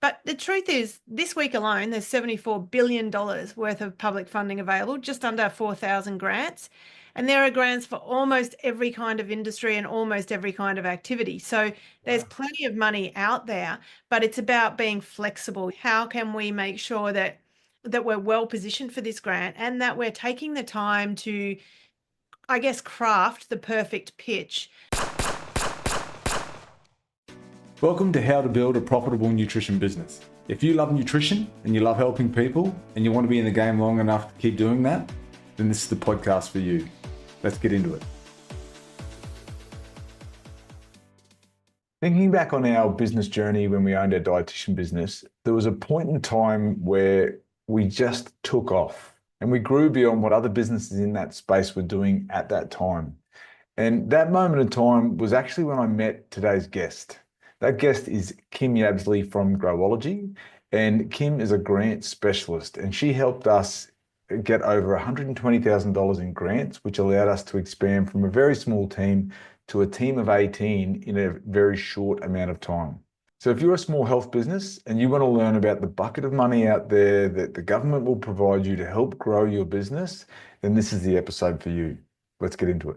But the truth is, this week alone, there's $74 billion worth of public funding available, just under 4,000 grants. And there are grants for almost every kind of industry and almost every kind of activity. So there's Wow. plenty of money out there, but it's about being flexible. How can we make sure that we're well positioned for this grant and that we're taking the time to, I guess, craft the perfect pitch? Welcome to How to Build a Profitable Nutrition Business. If you love nutrition and you love helping people and you want to be in the game long enough to keep doing that, then this is the podcast for you. Let's get into it. Thinking back on our business journey when we owned our dietitian business, there was a point in time where we just took off and we grew beyond what other businesses in that space were doing at that time. And that moment in time was actually when I met today's guest. That guest is Kim Yabsley from Growology, and Kim is a grant specialist, and she helped us get over $120,000 in grants, which allowed us to expand from a very small team to a team of 18 in a very short amount of time. So if you're a small health business and you want to learn about the bucket of money out there that the government will provide you to help grow your business, then this is the episode for you. Let's get into it.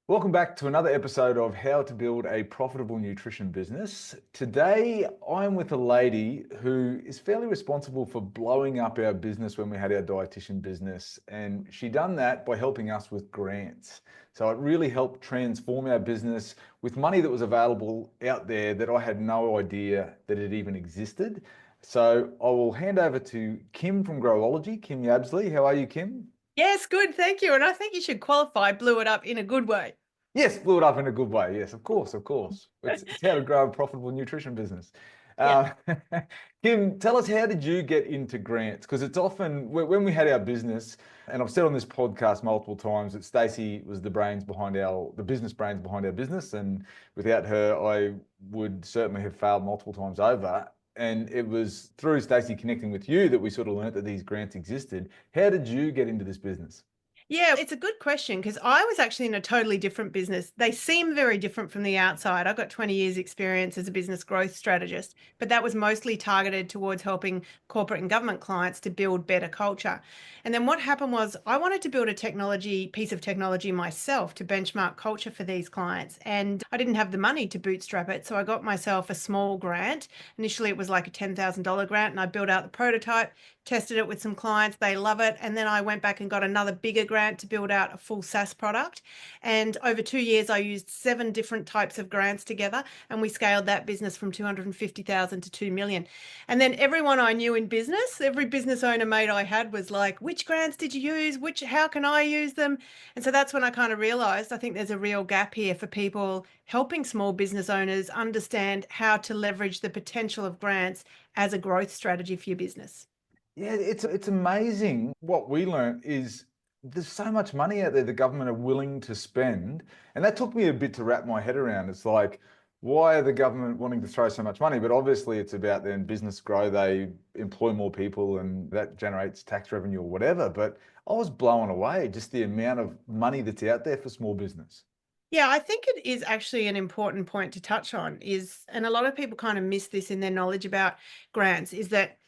Welcome back to another episode of How to Build a Profitable Nutrition Business. Today, I'm with a lady who is fairly responsible for blowing up our business when we had our dietitian business. And she done that by helping us with grants. So it really helped transform our business with money that was available out there that I had no idea that it even existed. So I will hand over to Kim from Growology, Kim Yabsley. How are you, Kim? Yes, good. Thank you. And I think you should qualify blew it up in a good way. Yes, blew it up in a good way. Yes, of course, of course. It's how to grow a profitable nutrition business. Yeah. Uh, Kim, tell us, how did you get into grants? Because it's often, when we had our business, and I've said on this podcast multiple times that Stacey was the business brains behind our business. And without her, I would certainly have failed multiple times over. And it was through Stacey connecting with you that we sort of learnt that these grants existed. How did you get into this business? Yeah, it's a good question because I was actually in a totally different business. They seem very different from the outside. I got 20 years experience as a business growth strategist, but that was mostly targeted towards helping corporate and government clients to build better culture. And then what happened was I wanted to build a piece of technology myself to benchmark culture for these clients. And I didn't have the money to bootstrap it. So I got myself a small grant. Initially, it was like a $10,000 grant, and I built out the prototype, tested it with some clients. They love it. And then I went back and got another bigger grant to build out a full SaaS product. And over 2 years, I used 7 different types of grants together, and we scaled that business from 250,000 to 2 million. And then everyone I knew in business, every business owner mate I had was like, which grants did you use? How can I use them? And so that's when I kind of realized I think there's a real gap here for people helping small business owners understand how to leverage the potential of grants as a growth strategy for your business. Yeah, it's amazing. What we learned is there's so much money out there the government are willing to spend. And that took me a bit to wrap my head around. It's like, why are the government wanting to throw so much money? But obviously it's about then business grow, they employ more people and that generates tax revenue or whatever. But I was blown away just the amount of money that's out there for small business. Yeah, I think it is actually an important point to touch on and a lot of people kind of miss this in their knowledge about grants, is that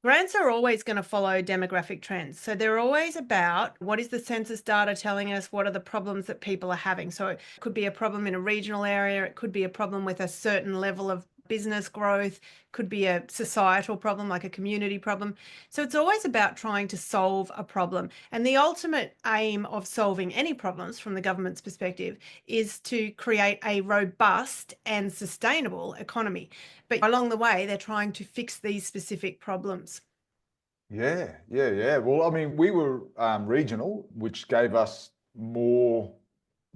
grants are always going to follow demographic trends. So they're always about what is the census data telling us, what are the problems that people are having. So it could be a problem in a regional area, it could be a problem with a certain level of business growth, could be a societal problem like a community problem. So it's always about trying to solve a problem. And the ultimate aim of solving any problems from the government's perspective is to create a robust and sustainable economy. But along the way, they're trying to fix these specific problems. Yeah. Well, I mean, we were regional, which gave us more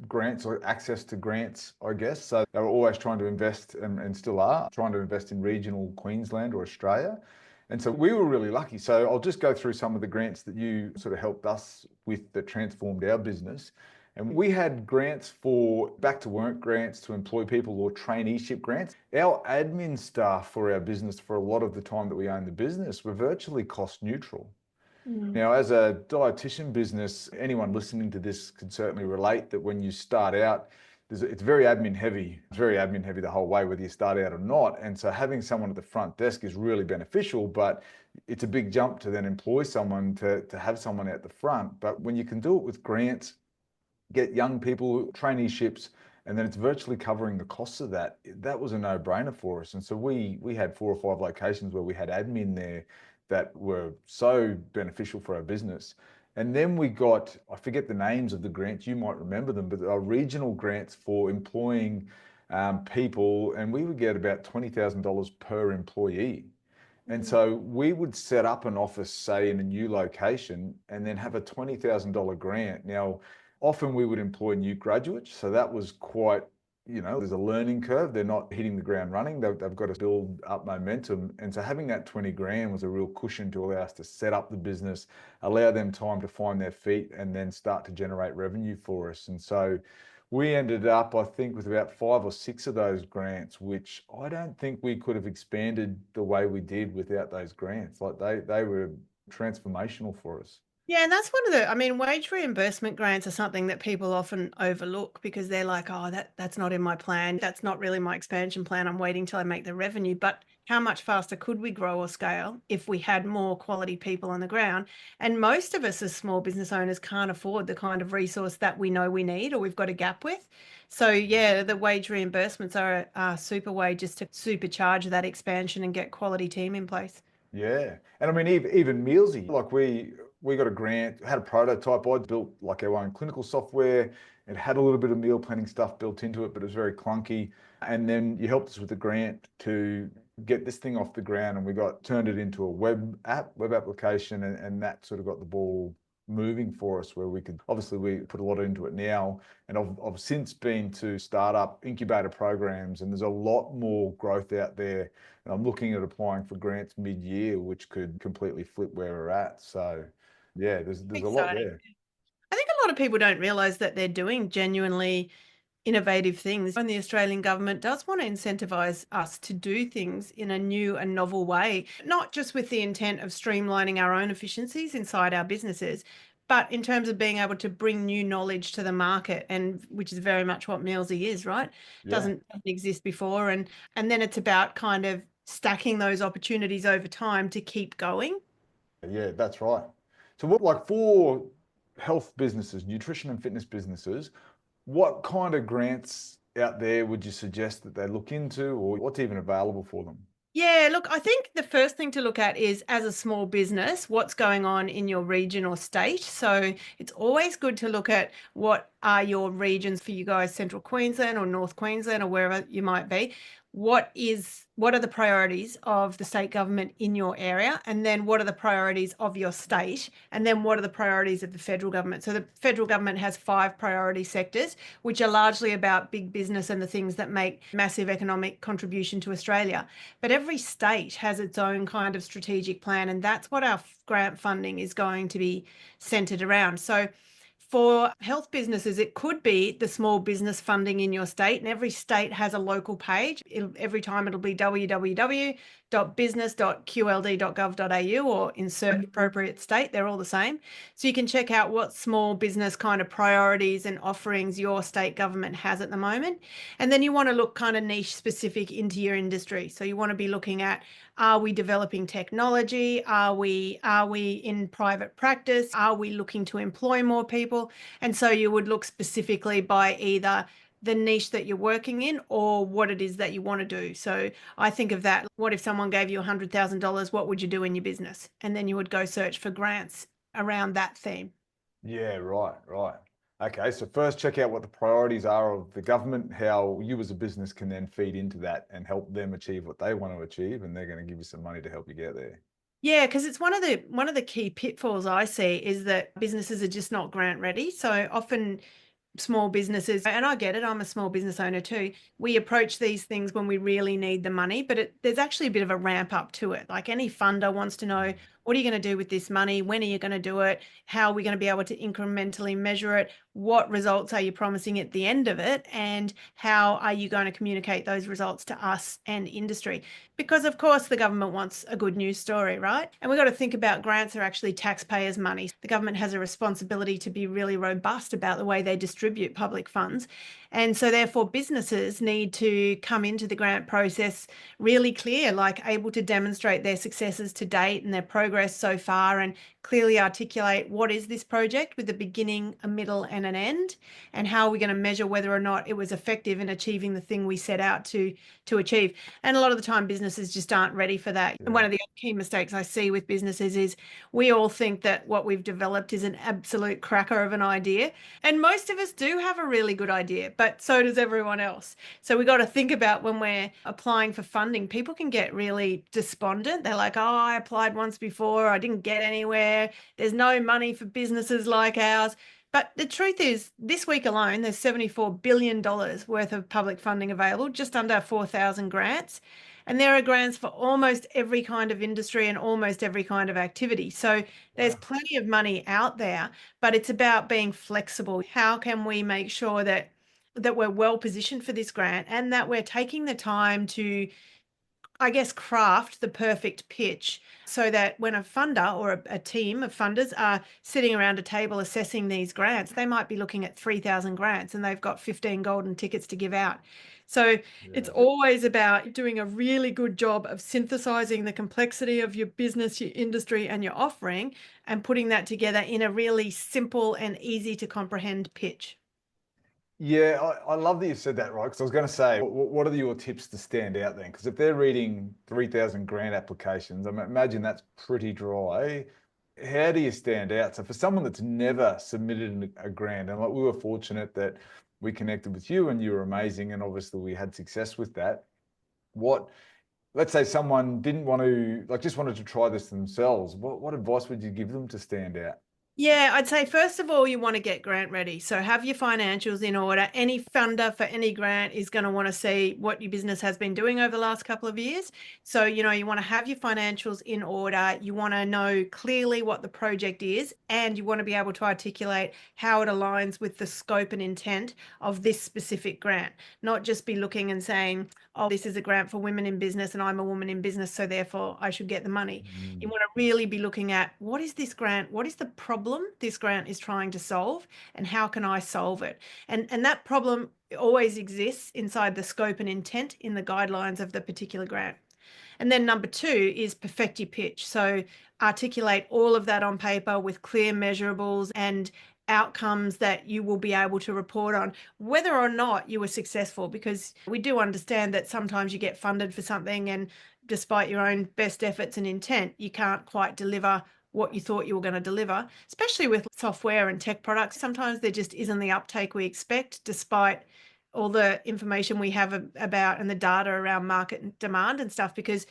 grants or access to grants, I guess. So they were always trying to invest and still are trying to invest in regional Queensland or Australia. And so we were really lucky. So I'll just go through some of the grants that you sort of helped us with that transformed our business. And we had grants for back to work grants to employ people or traineeship grants. Our admin staff for our business for a lot of the time that we owned the business were virtually cost neutral. Mm. Now, as a dietitian business, anyone listening to this can certainly relate that when you start out, it's very admin heavy. It's very admin heavy the whole way, whether you start out or not. And so having someone at the front desk is really beneficial, but it's a big jump to then employ someone to have someone at the front. But when you can do it with grants, get young people, traineeships, and then it's virtually covering the costs of that. That was a no-brainer for us. And so we had 4 or 5 locations where we had admin there that were so beneficial for our business. And then we got, I forget the names of the grants, you might remember them, but our regional grants for employing people, and we would get about $20,000 per employee. And so we would set up an office, say, in a new location, and then have a $20,000 grant. Now, often we would employ new graduates. So that was quite, there's a learning curve. They're not hitting the ground running. They've got to build up momentum. And so having that 20 grand was a real cushion to allow us to set up the business, allow them time to find their feet, and then start to generate revenue for us. And so we ended up, I think, with about 5 or 6 of those grants, which I don't think we could have expanded the way we did without those grants. Like they were transformational for us. Yeah, and that's one of I mean, wage reimbursement grants are something that people often overlook because they're like, oh, that's not in my plan. That's not really my expansion plan. I'm waiting till I make the revenue. But how much faster could we grow or scale if we had more quality people on the ground? And most of us as small business owners can't afford the kind of resource that we know we need or we've got a gap with. So yeah, the wage reimbursements are a super way just to supercharge that expansion and get quality team in place. Yeah. And I mean, even Mealzee, like we got a grant, had a prototype. I built like our own clinical software. It had a little bit of meal planning stuff built into it, but it was very clunky. And then you helped us with the grant to get this thing off the ground, and we turned it into a web application, and that sort of got the ball moving for us, where we put a lot into it now. And I've since been to startup incubator programs, and there's a lot more growth out there. And I'm looking at applying for grants mid-year, which could completely flip where we're at. So yeah, there's a lot Exciting. there. I think a lot of people don't realize that they're doing genuinely innovative things. And the Australian government does want to incentivise us to do things in a new and novel way, not just with the intent of streamlining our own efficiencies inside our businesses, but in terms of being able to bring new knowledge to the market, and which is very much what Mealzee is, right? Yeah. Doesn't exist before. And then it's about kind of stacking those opportunities over time to keep going. Yeah, that's right. So what, like, for health businesses, nutrition and fitness businesses, what kind of grants out there would you suggest that they look into, or what's even available for them? Yeah, look, I think the first thing to look at is, as a small business, what's going on in your region or state. So it's always good to look at what are your regions for you guys, Central Queensland or North Queensland or wherever you might be. What are the priorities of the state government in your area? And then what are the priorities of your state? And then what are the priorities of the federal government? So the federal government has 5 priority sectors, which are largely about big business and the things that make massive economic contribution to Australia. But every state has its own kind of strategic plan, and that's what our grant funding is going to be centered around. So for health businesses, it could be the small business funding in your state, and every state has a local page. Every time it'll be www.business.qld.gov.au or insert appropriate state. They're all the same. So you can check out what small business kind of priorities and offerings your state government has at the moment. And then you want to look kind of niche specific into your industry. So you want to be looking at, are we developing technology? Are we in private practice? Are we looking to employ more people? And so you would look specifically by either the niche that you're working in or what it is that you want to do. So I think of that. What if someone gave you $100,000? What would you do in your business? And then you would go search for grants around that theme. Yeah, right, right. Okay, so first check out what the priorities are of the government, how you as a business can then feed into that and help them achieve what they want to achieve, and they're going to give you some money to help you get there. Yeah, because it's one of the key pitfalls I see is that businesses are just not grant ready. So often small businesses, and I get it, I'm a small business owner too. We approach these things when we really need the money, but there's actually a bit of a ramp up to it. Like any funder wants to know, what are you going to do with this money? When are you going to do it? How are we going to be able to incrementally measure it? What results are you promising at the end of it? And how are you going to communicate those results to us and industry? Because of course the government wants a good news story, right? And we've got to think about grants are actually taxpayers' money. The government has a responsibility to be really robust about the way they distribute public funds. And so therefore businesses need to come into the grant process really clear, like able to demonstrate their successes to date and their progress so far, and clearly articulate what is this project with a beginning, a middle, and an end, and how are we going to measure whether or not it was effective in achieving the thing we set out to achieve. And a lot of the time businesses just aren't ready for that. And one Yeah. of the key mistakes I see with businesses is we all think that what we've developed is an absolute cracker of an idea. And most of us do have a really good idea, but so does everyone else. So we got to think about when we're applying for funding, people can get really despondent. They're like, oh, I applied once before, I didn't get anywhere. There's no money for businesses like ours. But the truth is, this week alone, there's $74 billion worth of public funding available, just under 4,000 grants. And there are grants for almost every kind of industry and almost every kind of activity. So there's Wow. plenty of money out there, but it's about being flexible. How can we make sure that we're well positioned for this grant and that we're taking the time to, I guess, craft the perfect pitch so that when a funder or a team of funders are sitting around a table assessing these grants, they might be looking at 3,000 grants and they've got 15 golden tickets to give out. So it's Yeah. always about doing a really good job of synthesizing the complexity of your business, your industry, and your offering, and putting that together in a really simple and easy to comprehend pitch. Yeah, I love that you said that, right? Because I was going to say, what are your tips to stand out then? Because if they're reading 3,000 grant applications, I imagine that's pretty dry. How do you stand out? So for someone that's never submitted a grant, and like we were fortunate that we connected with you and you were amazing, and obviously we had success with that. What, let's say someone didn't want to, like just wanted to try this themselves, what advice would you give them to stand out? Yeah, I'd say first of all, you want to get grant ready. So have your financials in order. Any funder for any grant is going to want to see what your business has been doing over the last couple of years. So, you want to have your financials in order. You want to know clearly what the project is, and you want to be able to articulate how it aligns with the scope and intent of this specific grant. Not just be looking and saying, oh, this is a grant for women in business and I'm a woman in business, so therefore I should get the money. You Mm. want to really be looking at what is this grant? What is the problem this grant is trying to solve? And how can I solve it? And that problem always exists inside the scope and intent in the guidelines of the particular grant. And then number two is perfect your pitch. So articulate all of that on paper with clear measurables and outcomes that you will be able to report on, whether or not you were successful, because we do understand that sometimes you get funded for something and despite your own best efforts and intent, you can't quite deliver what you thought you were going to deliver, especially with software and tech products. Sometimes there just isn't the uptake we expect, despite all the information we have about and the data around market demand and stuff, because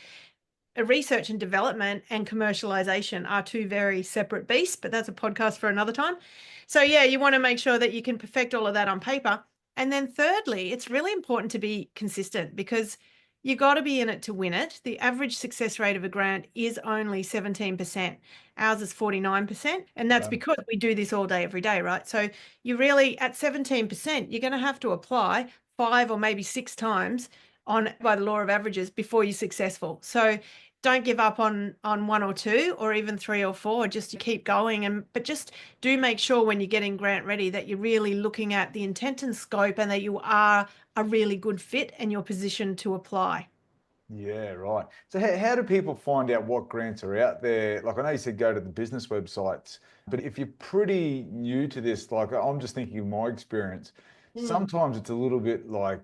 research and development and commercialization are two very separate beasts, but that's a podcast for another time. So, yeah, you want to make sure that you can perfect all of that on paper. And then, thirdly, it's really important to be consistent because you got to be in it to win it. The average success rate of a grant is only 17%. Ours is 49%. And that's Wow. because we do this all day, every day, right? So, you really, at 17%, you're going to have to apply 5 or maybe 6 times on by the law of averages before you're successful. So, don't give up on 1 or 2 or even 3 or 4, just to keep going. But just do make sure when you're getting grant ready that you're really looking at the intent and scope and that you are a really good fit and you're positioned to apply. Yeah, right. So how do people find out what grants are out there? Like I know you said go to the business websites, but if you're pretty new to this, like I'm just thinking of my experience, Mm. sometimes it's a little bit like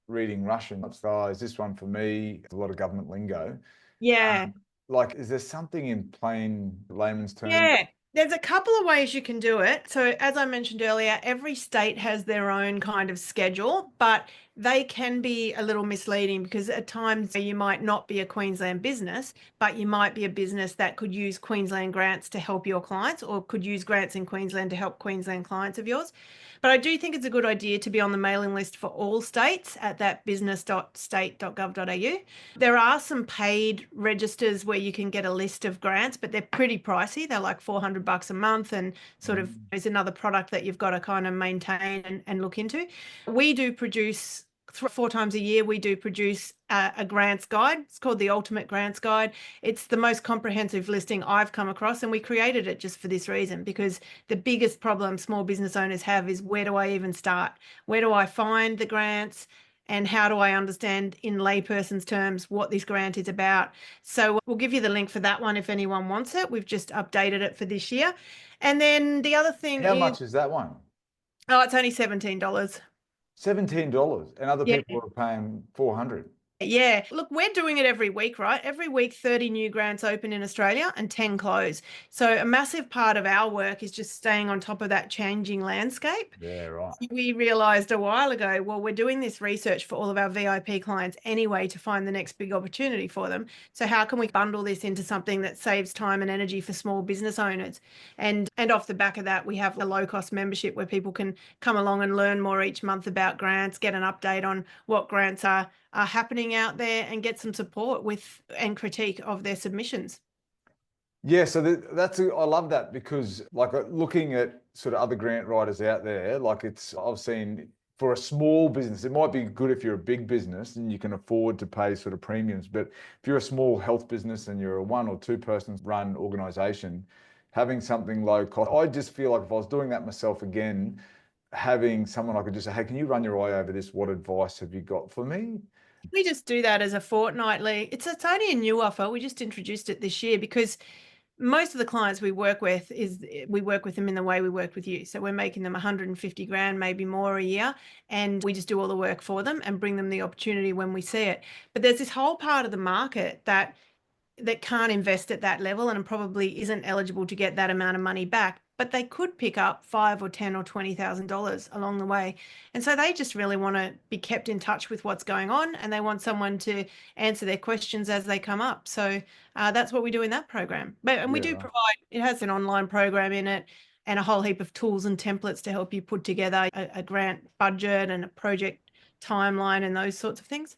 reading Russian. It's, oh, is this one for me? It's a lot of government lingo. Yeah. Like, is there something in plain layman's terms? Yeah, there's a couple of ways you can do it. So, as I mentioned earlier, every state has their own kind of schedule, but they can be a little misleading because at times you might not be a Queensland business, but you might be a business that could use Queensland grants to help your clients or could use grants in Queensland to help Queensland clients of yours. But I do think it's a good idea to be on the mailing list for all states at that business.state.gov.au. There are some paid registers where you can get a list of grants, but they're pretty pricey. They're like $400 a month and sort of Mm. is another product that you've got to kind of maintain and look into. We do produce 4 times a year, we do produce a grants guide. It's called the Ultimate Grants Guide. It's the most comprehensive listing I've come across, and we created it just for this reason, because the biggest problem small business owners have is, where do I even start? Where do I find the grants? And how do I understand in layperson's terms what this grant is about? So we'll give you the link for that one if anyone wants it. We've just updated it for this year. And then the other thing How is, much is that one? oh, it's only $17. $17, and other Yeah. people are paying 400. Yeah. Look, we're doing it every week, right? Every week, 30 new grants open in Australia and 10 close. So a massive part of our work is just staying on top of that changing landscape. Yeah, right. We realized a while ago, well, we're doing this research for all of our VIP clients anyway to find the next big opportunity for them. So how can we bundle this into something that saves time and energy for small business owners? And off the back of that, we have a low cost membership where people can come along and learn more each month about grants, get an update on what grants are happening out there, and get some support with and critique of their submissions. Yeah, so I love that, because like looking at sort of other grant writers out there, like I've seen for a small business, it might be good if you're a big business and you can afford to pay sort of premiums. But if you're a small health business and you're a 1 or 2 person run organization, having something low cost, I just feel like if I was doing that myself again, having someone I could just say, hey, can you run your eye over this? What advice have you got for me? We just do that as a fortnightly. It's only a new offer. We just introduced it this year because most of the clients we work with we work with them in the way we work with you. So we're making them 150 grand, maybe more a year, and we just do all the work for them and bring them the opportunity when we see it. But there's this whole part of the market that can't invest at that level and probably isn't eligible to get that amount of money back, but they could pick up 5 or 10 or $20,000 along the way. And so they just really want to be kept in touch with what's going on, and they want someone to answer their questions as they come up. So that's what we do in that program. And we Yeah, do right. provide, it has an online program in it and a whole heap of tools and templates to help you put together a grant budget and a project timeline and those sorts of things.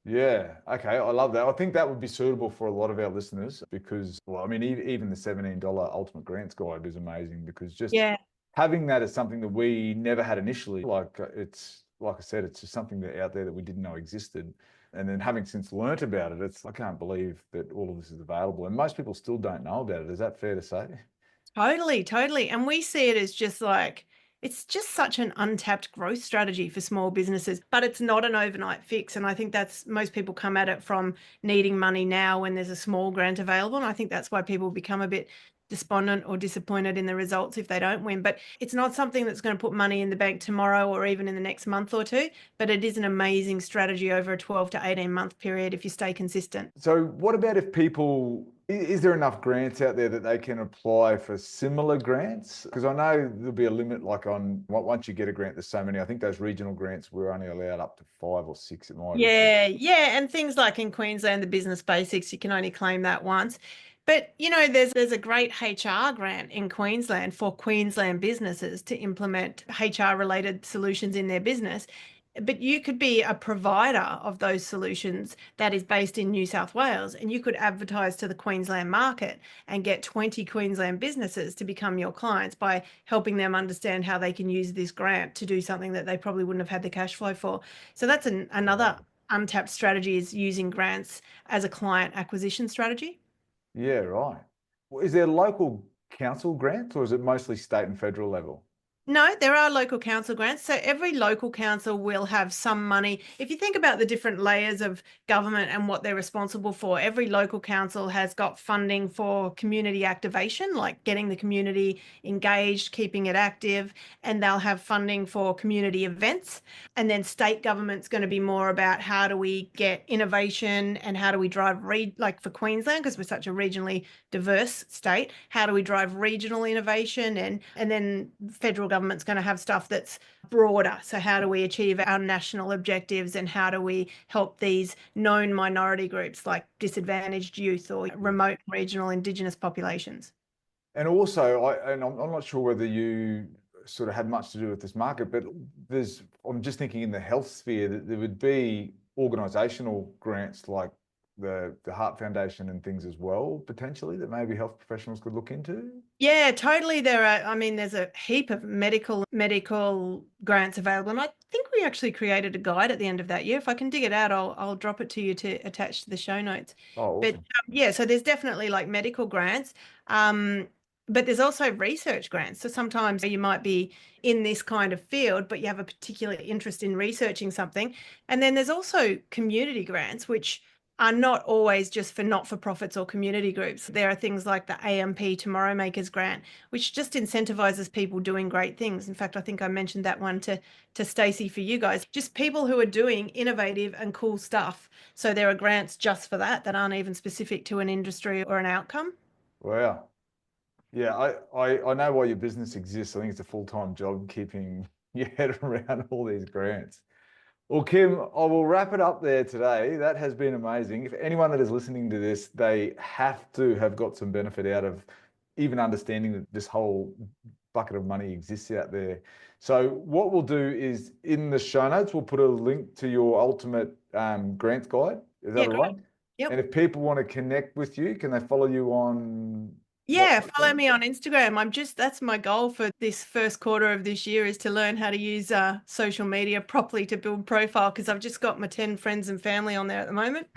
Yeah. Okay. I love that. I think that would be suitable for a lot of our listeners because, well, I mean, even the $17 Ultimate Grants Guide is amazing, because just Yeah. having that is something that we never had initially. Like it's, like I said, it's just something that out there that we didn't know existed. And then having since learnt about it, I can't believe that all of this is available. And most people still don't know about it. Is that fair to say? Totally, totally. And we see it as just like, it's just such an untapped growth strategy for small businesses, but it's not an overnight fix. And I think that's most people come at it from needing money now when there's a small grant available. And I think that's why people become a bit despondent or disappointed in the results if they don't win. But it's not something that's going to put money in the bank tomorrow or even in the next month or two. But it is an amazing strategy over a 12 to 18 month period if you stay consistent. So what about if people, is there enough grants out there that they can apply for similar grants? Because I know there'll be a limit, like on once you get a grant, there's so many. I think those regional grants we're only allowed up to 5 or 6. It might be. Yeah, yeah, and things like in Queensland, the business basics, you can only claim that once. But there's a great HR grant in Queensland for Queensland businesses to implement HR related solutions in their business. But you could be a provider of those solutions that is based in New South Wales, and you could advertise to the Queensland market and get 20 Queensland businesses to become your clients by helping them understand how they can use this grant to do something that they probably wouldn't have had the cash flow for. So that's another untapped strategy, is using grants as a client acquisition strategy. Yeah, right. Well, is there local council grants, or is it mostly state and federal level? No, there are local council grants. So every local council will have some money. If you think about the different layers of government and what they're responsible for, every local council has got funding for community activation, like getting the community engaged, keeping it active, and they'll have funding for community events. And then state government's going to be more about how do we get innovation and how do we drive, like for Queensland, because we're such a regionally diverse state, how do we drive regional innovation? And then federal government's going to have stuff that's broader. So how do we achieve our national objectives, and how do we help these known minority groups like disadvantaged youth or remote regional Indigenous populations? And also, I'm not sure whether you sort of had much to do with this market, but I'm just thinking in the health sphere that there would be organisational grants like the Heart Foundation and things as well, potentially, that maybe health professionals could look into? Yeah, totally. There's a heap of medical grants available. And I think we actually created a guide at the end of that year. If I can dig it out, I'll drop it to you to attach to the show notes. Oh, But awesome. yeah, so there's definitely like medical grants. Um, but there's also research grants. So sometimes you might be in this kind of field, but you have a particular interest in researching something. And then there's also community grants, which are not always just for not-for-profits or community groups. There are things like the AMP Tomorrow Makers Grant, which just incentivizes people doing great things. In fact, I think I mentioned that one to Stacey for you guys. Just people who are doing innovative and cool stuff. So there are grants just for that aren't even specific to an industry or an outcome. Wow. Yeah, I know why your business exists. I think it's a full-time job keeping your head around all these grants. Well, Kim, I will wrap it up there today. That has been amazing. If anyone that is listening to this, they have to have got some benefit out of even understanding that this whole bucket of money exists out there. So what we'll do is in the show notes, we'll put a link to your ultimate grants guide. Is that Yeah, all great. right? Yep. And if people want to connect with you, can they follow you on what Yeah, follow platform? me on Instagram. That's my goal for this first quarter of this year is to learn how to use social media properly to build profile because I've just got my 10 friends and family on there at the moment.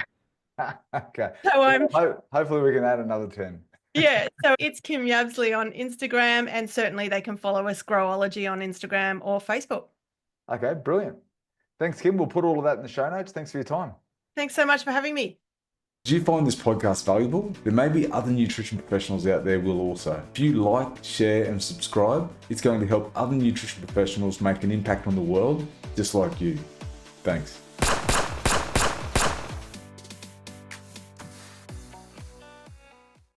Okay. So I'm Well, hopefully we can add another 10. Yeah, so it's Kim Yabsley on Instagram, and certainly they can follow us Growology on Instagram or Facebook. Okay, brilliant. Thanks, Kim. We'll put all of that in the show notes. Thanks for your time. Thanks so much for having me. Did you find this podcast valuable? There may be other nutrition professionals out there will also. If you like, share, and subscribe, it's going to help other nutrition professionals make an impact on the world just like you. Thanks.